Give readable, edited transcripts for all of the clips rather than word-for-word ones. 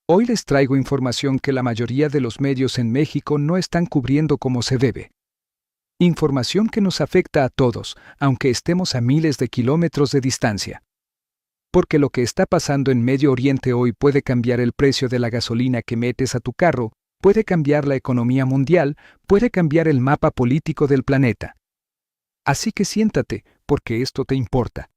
Hoy les traigo información que la mayoría de los medios en México no están cubriendo como se debe. Información que nos afecta a todos, aunque estemos a miles de kilómetros de distancia. Porque lo que está pasando en Medio Oriente hoy puede cambiar el precio de la gasolina que metes a tu carro, puede cambiar la economía mundial, puede cambiar el mapa político del planeta. Así que siéntate, porque esto te importa.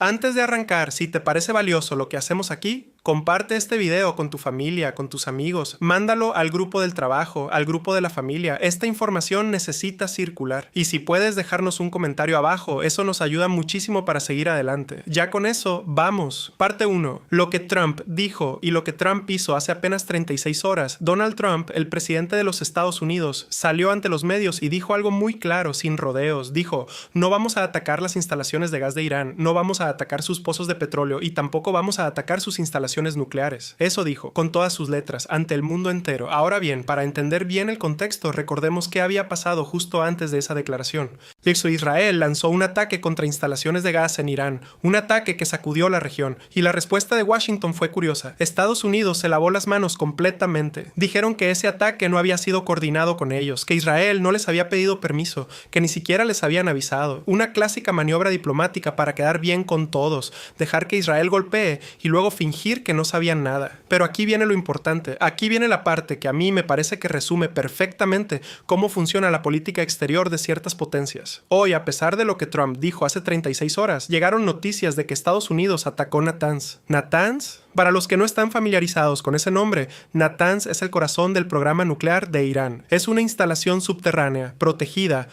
Antes de arrancar, si te parece valioso lo que hacemos aquí, comparte este video con tu familia, con tus amigos, mándalo al grupo del trabajo, al grupo de la familia. Esta información necesita circular. Y si puedes dejarnos un comentario abajo, eso nos ayuda muchísimo para seguir adelante. Ya con eso, vamos. Parte 1. Lo que Trump dijo y lo que Trump hizo hace apenas 36 horas. Donald Trump, el presidente de los Estados Unidos, salió ante los medios y dijo algo muy claro, sin rodeos. Dijo, no vamos a atacar las instalaciones de gas de Irán, no vamos a atacar sus pozos de petróleo y tampoco vamos a atacar sus instalaciones nucleares. Eso dijo, con todas sus letras, ante el mundo entero. Ahora bien, para entender bien el contexto, recordemos qué había pasado justo antes de esa declaración. Israel lanzó un ataque contra instalaciones de gas en Irán, un ataque que sacudió la región, y la respuesta de Washington fue curiosa. Estados Unidos se lavó las manos completamente. Dijeron que ese ataque no había sido coordinado con ellos, que Israel no les había pedido permiso, que ni siquiera les habían avisado. Una clásica maniobra diplomática para quedar bien con todos, dejar que Israel golpee y luego fingir que no sabían nada. Pero aquí viene lo importante, aquí viene la parte que a mí me parece que resume perfectamente cómo funciona la política exterior de ciertas potencias. Hoy, a pesar de lo que Trump dijo hace 36 horas, llegaron noticias de que Estados Unidos atacó Natanz. ¿Natanz? Para los que no están familiarizados con ese nombre, Natanz es el corazón del programa nuclear de Irán. Es una instalación subterránea, protegida,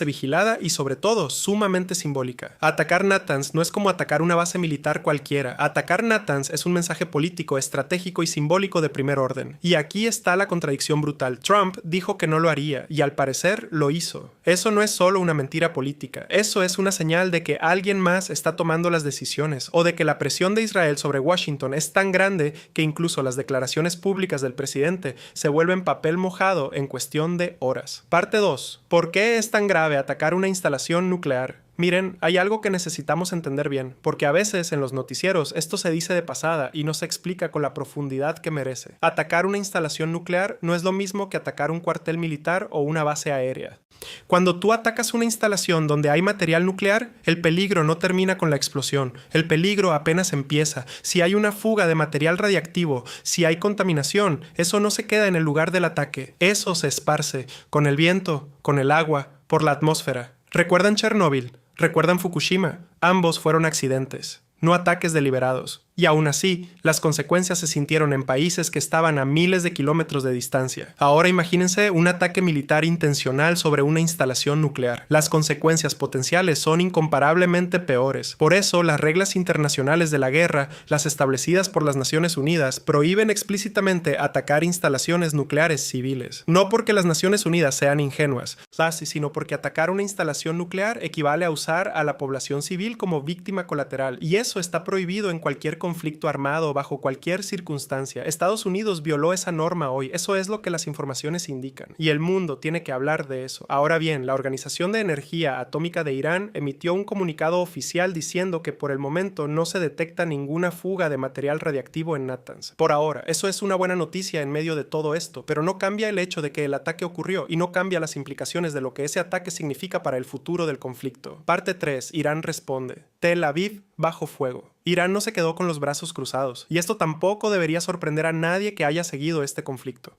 vigilada y sobre todo sumamente simbólica. Atacar Natanz no es como atacar una base militar cualquiera. Atacar Natanz es un mensaje político, estratégico y simbólico de primer orden. Y aquí está la contradicción brutal. Trump dijo que no lo haría y al parecer lo hizo. Eso no es solo una mentira política. Eso es una señal de que alguien más está tomando las decisiones o de que la presión de Israel sobre Washington es tan grande que incluso las declaraciones públicas del presidente se vuelven papel mojado en cuestión de horas. Parte 2. ¿Por qué es tan grave atacar una instalación nuclear? Miren, hay algo que necesitamos entender bien, porque a veces en los noticieros esto se dice de pasada y no se explica con la profundidad que merece. Atacar una instalación nuclear no es lo mismo que atacar un cuartel militar o una base aérea. Cuando tú atacas una instalación donde hay material nuclear, el peligro no termina con la explosión, el peligro apenas empieza. Si hay una fuga de material radiactivo, si hay contaminación, eso no se queda en el lugar del ataque, eso se esparce con el viento, con el agua, por la atmósfera. ¿Recuerdan Chernóbil? ¿Recuerdan Fukushima? Ambos fueron accidentes, no ataques deliberados. Y aún así, las consecuencias se sintieron en países que estaban a miles de kilómetros de distancia. Ahora imagínense un ataque militar intencional sobre una instalación nuclear. Las consecuencias potenciales son incomparablemente peores. Por eso, las reglas internacionales de la guerra, las establecidas por las Naciones Unidas, prohíben explícitamente atacar instalaciones nucleares civiles. No porque las Naciones Unidas sean ingenuas, sino porque atacar una instalación nuclear equivale a usar a la población civil como víctima colateral. Y eso está prohibido en cualquier conflicto armado bajo cualquier circunstancia. Estados Unidos violó esa norma hoy. Eso es lo que las informaciones indican. Y el mundo tiene que hablar de eso. Ahora bien, la Organización de Energía Atómica de Irán emitió un comunicado oficial diciendo que por el momento no se detecta ninguna fuga de material radiactivo en Natanz. Por ahora, eso es una buena noticia en medio de todo esto, pero no cambia el hecho de que el ataque ocurrió y no cambia las implicaciones de lo que ese ataque significa para el futuro del conflicto. Parte 3. Irán responde. Tel Aviv bajo fuego. Irán no se quedó con los brazos cruzados, y esto tampoco debería sorprender a nadie que haya seguido este conflicto.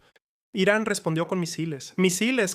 Irán respondió con misiles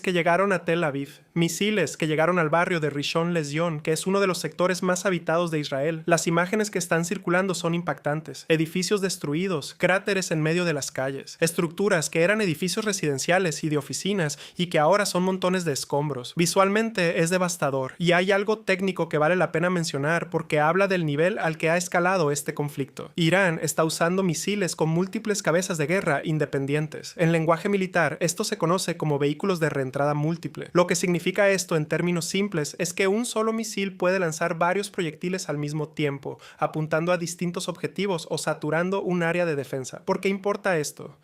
que llegaron a Tel Aviv, misiles que llegaron al barrio de Rishon LeZion, que es uno de los sectores más habitados de Israel. Las imágenes que están circulando son impactantes. Edificios destruidos, cráteres en medio de las calles, estructuras que eran edificios residenciales y de oficinas y que ahora son montones de escombros. Visualmente es devastador, y hay algo técnico que vale la pena mencionar porque habla del nivel al que ha escalado este conflicto. Irán está usando misiles con múltiples cabezas de guerra independientes. En lenguaje militar militar, esto se conoce como vehículos de reentrada múltiple. Lo que significa esto en términos simples es que un solo misil puede lanzar varios proyectiles al mismo tiempo, apuntando a distintos objetivos o saturando un área de defensa. ¿Por qué importa esto?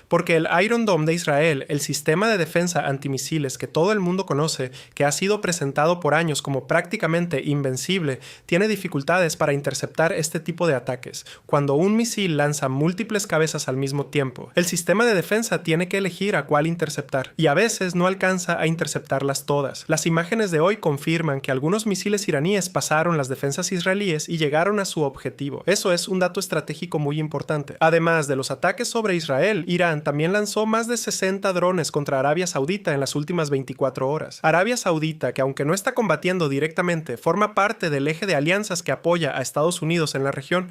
Porque el Iron Dome de Israel, el sistema de defensa antimisiles que todo el mundo conoce, que ha sido presentado por años como prácticamente invencible, tiene dificultades para interceptar este tipo de ataques. Cuando un misil lanza múltiples cabezas al mismo tiempo, el sistema de defensa tiene que elegir a cuál interceptar, y a veces no alcanza a interceptarlas todas. Las imágenes de hoy confirman que algunos misiles iraníes pasaron las defensas israelíes y llegaron a su objetivo. Eso es un dato estratégico muy importante. Además de los ataques sobre Israel, Irán también lanzó más de 60 drones contra Arabia Saudita en las últimas 24 horas. Arabia Saudita, que aunque no está combatiendo directamente, forma parte del eje de alianzas que apoya a Estados Unidos en la región.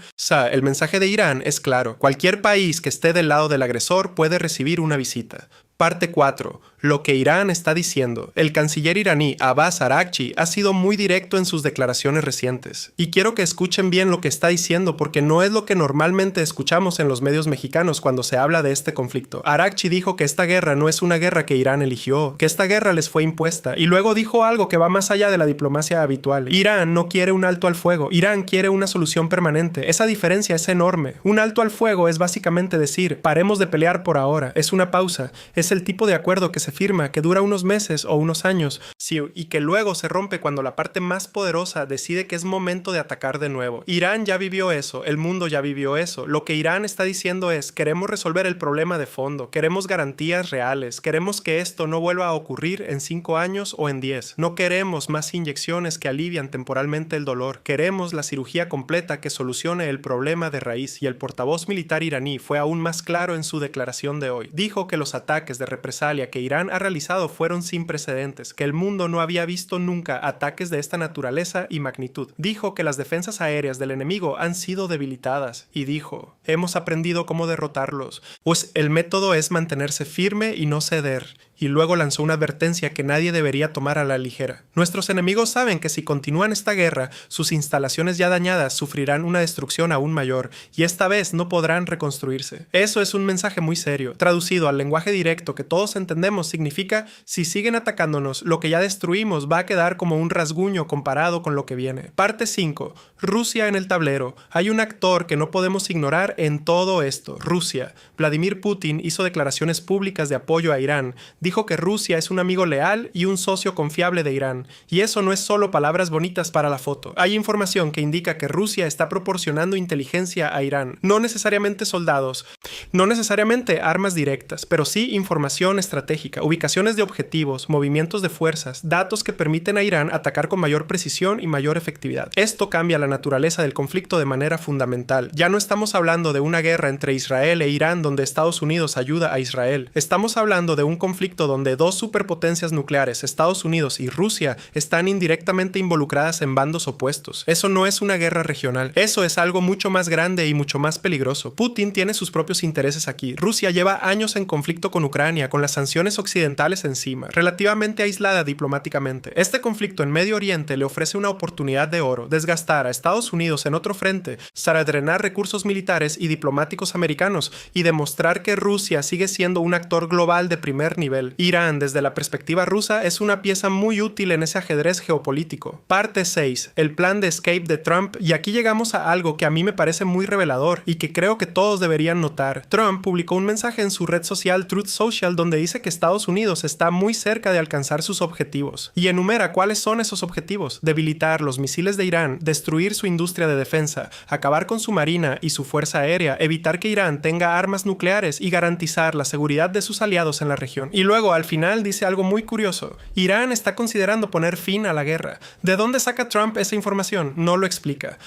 El mensaje de Irán es claro: cualquier país que esté del lado del agresor puede recibir una visita. Parte 4. Lo que Irán está diciendo. El canciller iraní Abbas Araghchi ha sido muy directo en sus declaraciones recientes. Y quiero que escuchen bien lo que está diciendo porque no es lo que normalmente escuchamos en los medios mexicanos cuando se habla de este conflicto. Araghchi dijo que esta guerra no es una guerra que Irán eligió, que esta guerra les fue impuesta. Y luego dijo algo que va más allá de la diplomacia habitual. Irán no quiere un alto al fuego. Irán quiere una solución permanente. Esa diferencia es enorme. Un alto al fuego es básicamente decir: paremos de pelear por ahora. Es una pausa. Es el tipo de acuerdo que se firma, que dura unos meses o unos años, sí, y que luego se rompe cuando la parte más poderosa decide que es momento de atacar de nuevo. Irán ya vivió eso, el mundo ya vivió eso. Lo que Irán está diciendo es: queremos resolver el problema de fondo, queremos garantías reales, queremos que esto no vuelva a ocurrir en 5 años o en 10. No queremos más inyecciones que alivian temporalmente el dolor, queremos la cirugía completa que solucione el problema de raíz. Y el portavoz militar iraní fue aún más claro en su declaración de hoy. Dijo que los ataques de represalia que Irán ha realizado fueron sin precedentes, que el mundo no había visto nunca ataques de esta naturaleza y magnitud. Dijo que las defensas aéreas del enemigo han sido debilitadas y dijo: hemos aprendido cómo derrotarlos, pues el método es mantenerse firme y no ceder. Y luego lanzó una advertencia que nadie debería tomar a la ligera. Nuestros enemigos saben que si continúan esta guerra, sus instalaciones ya dañadas sufrirán una destrucción aún mayor, y esta vez no podrán reconstruirse. Eso es un mensaje muy serio. Traducido al lenguaje directo que todos entendemos, significa: si siguen atacándonos, lo que ya destruimos va a quedar como un rasguño comparado con lo que viene. Parte 5. Rusia en el tablero. Hay un actor que no podemos ignorar en todo esto: Rusia. Vladimir Putin hizo declaraciones públicas de apoyo a Irán. Dijo que Rusia es un amigo leal y un socio confiable de Irán. Y eso no es solo palabras bonitas para la foto. Hay información que indica que Rusia está proporcionando inteligencia a Irán. No necesariamente soldados, no necesariamente armas directas, pero sí información estratégica, ubicaciones de objetivos, movimientos de fuerzas, datos que permiten a Irán atacar con mayor precisión y mayor efectividad. Esto cambia la naturaleza del conflicto de manera fundamental. Ya no estamos hablando de una guerra entre Israel e Irán donde Estados Unidos ayuda a Israel. Estamos hablando de un conflicto donde dos superpotencias nucleares, Estados Unidos y Rusia, están indirectamente involucradas en bandos opuestos. Eso no es una guerra regional. Eso es algo mucho más grande y mucho más peligroso. Putin tiene sus propios intereses aquí. Rusia lleva años en conflicto con Ucrania, con las sanciones occidentales encima, relativamente aislada diplomáticamente. Este conflicto en Medio Oriente le ofrece una oportunidad de oro: desgastar a Estados Unidos en otro frente para drenar recursos militares y diplomáticos americanos y demostrar que Rusia sigue siendo un actor global de primer nivel. Irán, desde la perspectiva rusa, es una pieza muy útil en ese ajedrez geopolítico. Parte 6. El plan de escape de Trump. Y aquí llegamos a algo que a mí me parece muy revelador y que creo que todos deberían notar. Trump publicó un mensaje en su red social Truth Social donde dice que Estados Unidos está muy cerca de alcanzar sus objetivos. Y enumera cuáles son esos objetivos: debilitar los misiles de Irán, destruir su industria de defensa, acabar con su marina y su fuerza aérea, evitar que Irán tenga armas nucleares y garantizar la seguridad de sus aliados en la región. Y luego al final dice algo muy curioso: Irán está considerando poner fin a la guerra. ¿De dónde saca Trump esa información? No lo explica.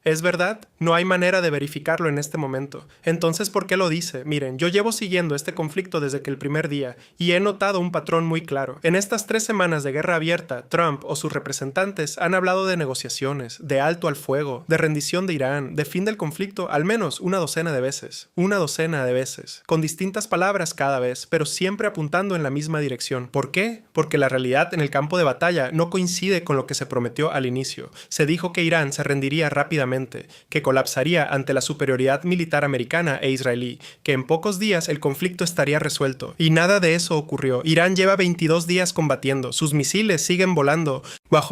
¿Es verdad? No hay manera de verificarlo en este momento. Entonces, ¿por qué lo dice? Miren, yo llevo siguiendo este conflicto desde que el primer día y he notado un patrón muy claro. En estas 3 semanas de guerra abierta, Trump o sus representantes han hablado de negociaciones, de alto al fuego, de rendición de Irán, de fin del conflicto al menos una docena de veces. Una docena de veces. Con distintas palabras cada vez, pero siempre apuntando en la misma dirección. ¿Por qué? Porque la realidad en el campo de batalla no coincide con lo que se prometió al inicio. Se dijo que Irán se rendiría rápidamente completamente, que colapsaría ante la superioridad militar americana e israelí, que en pocos días el conflicto estaría resuelto. Y nada de eso ocurrió. Irán lleva 22 días combatiendo, sus misiles siguen volando,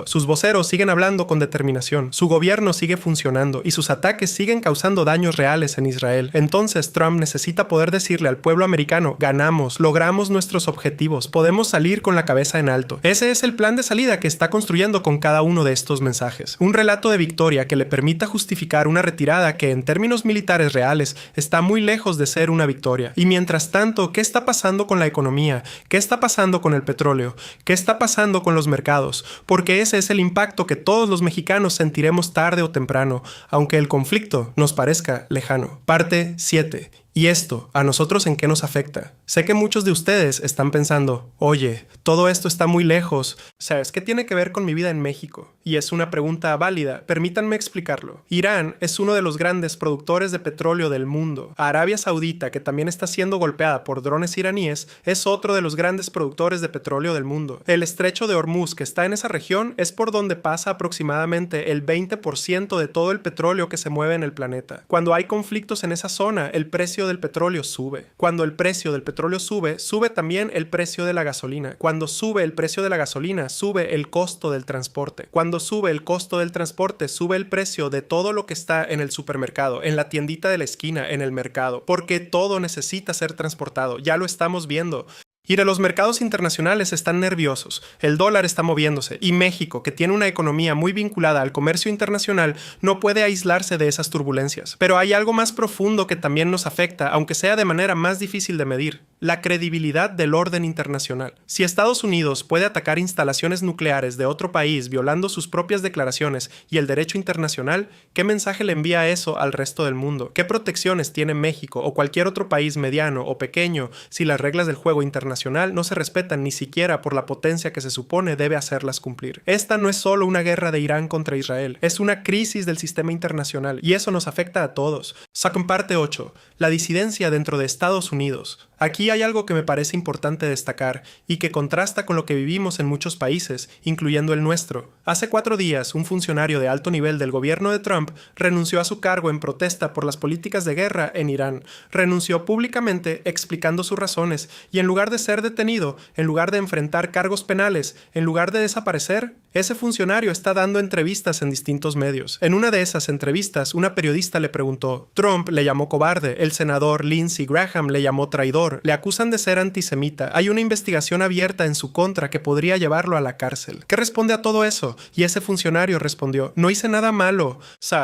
sus voceros siguen hablando con determinación, su gobierno sigue funcionando y sus ataques siguen causando daños reales en Israel. Entonces Trump necesita poder decirle al pueblo americano: ganamos, logramos nuestros objetivos, podemos salir con la cabeza en alto. Ese es el plan de salida que está construyendo con cada uno de estos mensajes. Un relato de victoria que le permita justificar una retirada que en términos militares reales está muy lejos de ser una victoria. Y mientras tanto, ¿qué está pasando con la economía? ¿Qué está pasando con el petróleo? ¿Qué está pasando con los mercados? Porque ese es el impacto que todos los mexicanos sentiremos tarde o temprano, aunque el conflicto nos parezca lejano. Parte 7. ¿Y esto, a nosotros en qué nos afecta? Sé que muchos de ustedes están pensando: oye, todo esto está muy lejos. ¿Sabes qué tiene que ver con mi vida en México? Y es una pregunta válida. Permítanme explicarlo. Irán es uno de los grandes productores de petróleo del mundo. Arabia Saudita, que también está siendo golpeada por drones iraníes, es otro de los grandes productores de petróleo del mundo. El estrecho de Hormuz, que está en esa región, es por donde pasa aproximadamente el 20% de todo el petróleo que se mueve en el planeta. Cuando hay conflictos en esa zona, el precio del petróleo sube. Cuando el precio del petróleo sube, sube también el precio de la gasolina. Cuando sube el precio de la gasolina, sube el costo del transporte. Cuando sube el costo del transporte, sube el precio de todo lo que está en el supermercado, en la tiendita de la esquina, en el mercado, porque todo necesita ser transportado. Ya lo estamos viendo. Y los mercados internacionales están nerviosos, el dólar está moviéndose y México, que tiene una economía muy vinculada al comercio internacional, no puede aislarse de esas turbulencias. Pero hay algo más profundo que también nos afecta, aunque sea de manera más difícil de medir: la credibilidad del orden internacional. Si Estados Unidos puede atacar instalaciones nucleares de otro país violando sus propias declaraciones y el derecho internacional, ¿qué mensaje le envía eso al resto del mundo? ¿Qué protecciones tiene México o cualquier otro país mediano o pequeño si las reglas del juego internacional no se respetan ni siquiera por la potencia que se supone debe hacerlas cumplir? Esta no es solo una guerra de Irán contra Israel, es una crisis del sistema internacional y eso nos afecta a todos. Sacan parte 8. La disidencia dentro de Estados Unidos. Aquí hay algo que me parece importante destacar y que contrasta con lo que vivimos en muchos países, incluyendo el nuestro. Hace 4 días, un funcionario de alto nivel del gobierno de Trump renunció a su cargo en protesta por las políticas de guerra en Irán. Renunció públicamente explicando sus razones y en lugar de ser detenido, en lugar de enfrentar cargos penales, en lugar de desaparecer, ese funcionario está dando entrevistas en distintos medios. En una de esas entrevistas, una periodista le preguntó: Trump le llamó cobarde, el senador Lindsey Graham le llamó traidor, le acusan de ser antisemita, hay una investigación abierta en su contra que podría llevarlo a la cárcel. ¿Qué responde a todo eso? Y ese funcionario respondió: no hice nada malo.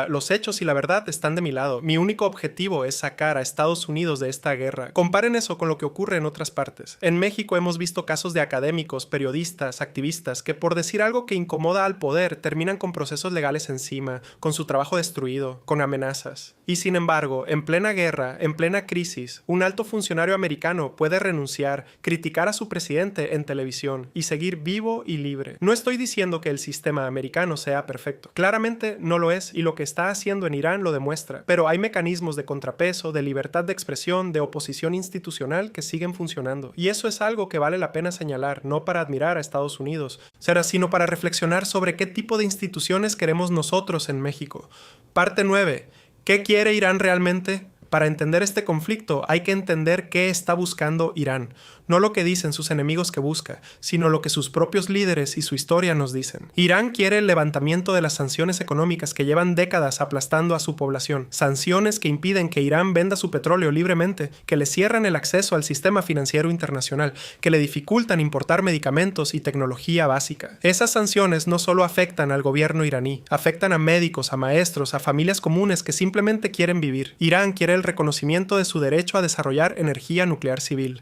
Los hechos y la verdad están de mi lado. Mi único objetivo es sacar a Estados Unidos de esta guerra. Comparen eso con lo que ocurre en otras partes. En México hemos visto casos de académicos, periodistas, activistas que por decir algo que incomoda al poder terminan con procesos legales encima, con su trabajo destruido, con amenazas. Y sin embargo, en plena guerra, en plena crisis, un alto funcionario americano puede renunciar, criticar a su presidente en televisión y seguir vivo y libre. No estoy diciendo que el sistema americano sea perfecto. Claramente no lo es y lo que está haciendo en Irán lo demuestra. Pero hay mecanismos de contrapeso, de libertad de expresión, de oposición institucional que siguen funcionando. Y eso es algo que vale la pena señalar, no para admirar a Estados Unidos, sino para reflexionar sobre qué tipo de instituciones queremos nosotros en México. Parte 9. ¿Qué quiere Irán realmente? Para entender este conflicto hay que entender qué está buscando Irán. No lo que dicen sus enemigos que busca, sino lo que sus propios líderes y su historia nos dicen. Irán quiere el levantamiento de las sanciones económicas que llevan décadas aplastando a su población. Sanciones que impiden que Irán venda su petróleo libremente, que le cierran el acceso al sistema financiero internacional, que le dificultan importar medicamentos y tecnología básica. Esas sanciones no solo afectan al gobierno iraní, afectan a médicos, a maestros, a familias comunes que simplemente quieren vivir. Irán quiere el reconocimiento de su derecho a desarrollar energía nuclear civil.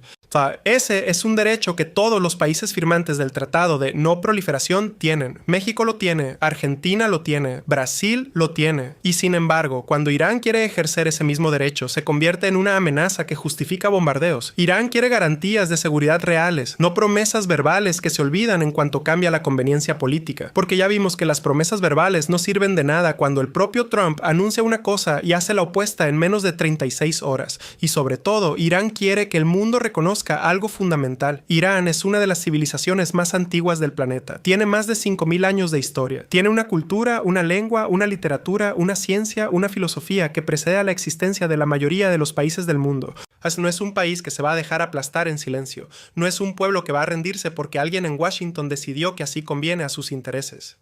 Ese es un derecho que todos los países firmantes del Tratado de No Proliferación tienen. México lo tiene, Argentina lo tiene, Brasil lo tiene. Y sin embargo, cuando Irán quiere ejercer ese mismo derecho, se convierte en una amenaza que justifica bombardeos. Irán quiere garantías de seguridad reales, no promesas verbales que se olvidan en cuanto cambia la conveniencia política. Porque ya vimos que las promesas verbales no sirven de nada cuando el propio Trump anuncia una cosa y hace la opuesta en menos de 36 horas. Y sobre todo, Irán quiere que el mundo reconozca reconozca algo fundamental. Irán es una de las civilizaciones más antiguas del planeta. Tiene más de 5.000 años de historia. Tiene una cultura, una lengua, una literatura, una ciencia, una filosofía que precede a la existencia de la mayoría de los países del mundo. No es un país que se va a dejar aplastar en silencio. No es un pueblo que va a rendirse porque alguien en Washington decidió que así conviene a sus intereses.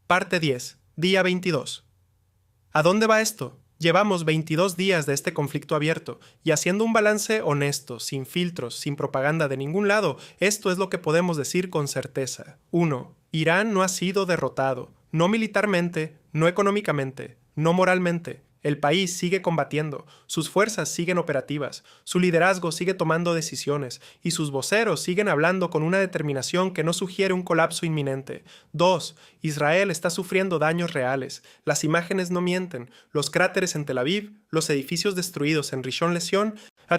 Parte 10. Día 22. ¿A dónde va esto? Llevamos 22 días de este conflicto abierto, y haciendo un balance honesto, sin filtros, sin propaganda de ningún lado, esto es lo que podemos decir con certeza. 1. Irán no ha sido derrotado, no militarmente, no económicamente, no moralmente. El país sigue combatiendo, sus fuerzas siguen operativas, su liderazgo sigue tomando decisiones y sus voceros siguen hablando con una determinación que no sugiere un colapso inminente. 2. Israel está sufriendo daños reales. Las imágenes no mienten. Los cráteres en Tel Aviv, los edificios destruidos en Rishon LeZion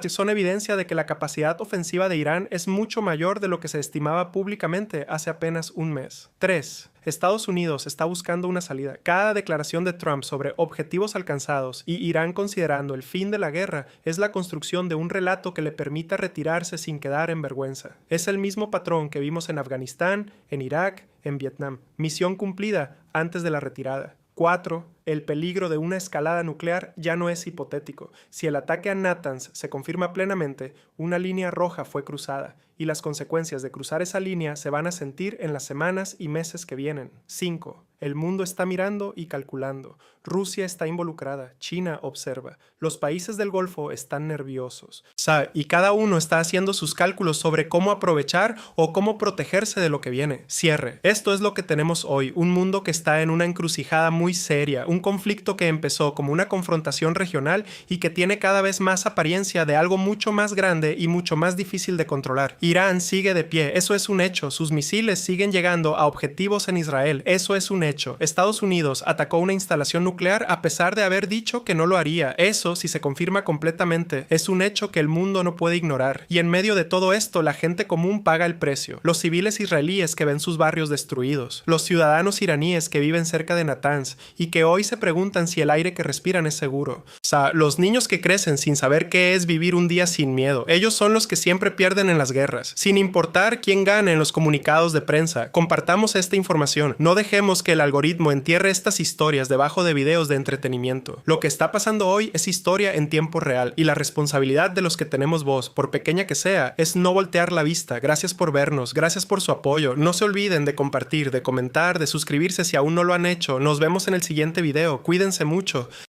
son evidencia de que la capacidad ofensiva de Irán es mucho mayor de lo que se estimaba públicamente hace apenas un mes. 3. Estados Unidos está buscando una salida. Cada declaración de Trump sobre objetivos alcanzados y Irán considerando el fin de la guerra es la construcción de un relato que le permita retirarse sin quedar en vergüenza. Es el mismo patrón que vimos en Afganistán, en Irak, en Vietnam. Misión cumplida antes de la retirada. 4. El peligro de una escalada nuclear ya no es hipotético. Si el ataque a Natanz se confirma plenamente, una línea roja fue cruzada, y las consecuencias de cruzar esa línea se van a sentir en las semanas y meses que vienen. 5. El mundo está mirando y calculando. Rusia está involucrada, China observa. Los países del Golfo están nerviosos. Y cada uno está haciendo sus cálculos sobre cómo aprovechar o cómo protegerse de lo que viene. Cierre. Esto es lo que tenemos hoy, un mundo que está en una encrucijada muy seria, un conflicto que empezó como una confrontación regional y que tiene cada vez más apariencia de algo mucho más grande y mucho más difícil de controlar. Irán sigue de pie, eso es un hecho. Sus misiles siguen llegando a objetivos en Israel, eso es un hecho. Estados Unidos atacó una instalación nuclear a pesar de haber dicho que no lo haría. Eso, si se confirma completamente, es un hecho que el mundo no puede ignorar. Y en medio de todo esto, la gente común paga el precio. Los civiles israelíes que ven sus barrios destruidos, los ciudadanos iraníes que viven cerca de Natanz y que hoy se preguntan si el aire que respiran es seguro. Los niños que crecen sin saber qué es vivir un día sin miedo, ellos son los que siempre pierden en las guerras. Sin importar quién gane en los comunicados de prensa, compartamos esta información. No dejemos que el algoritmo entierre estas historias debajo de videos de entretenimiento. Lo que está pasando hoy es historia en tiempo real y la responsabilidad de los que tenemos voz, por pequeña que sea, es no voltear la vista. Gracias por vernos, gracias por su apoyo. No se olviden de compartir, de comentar, de suscribirse si aún no lo han hecho. Nos vemos en el siguiente video. Cuídense mucho.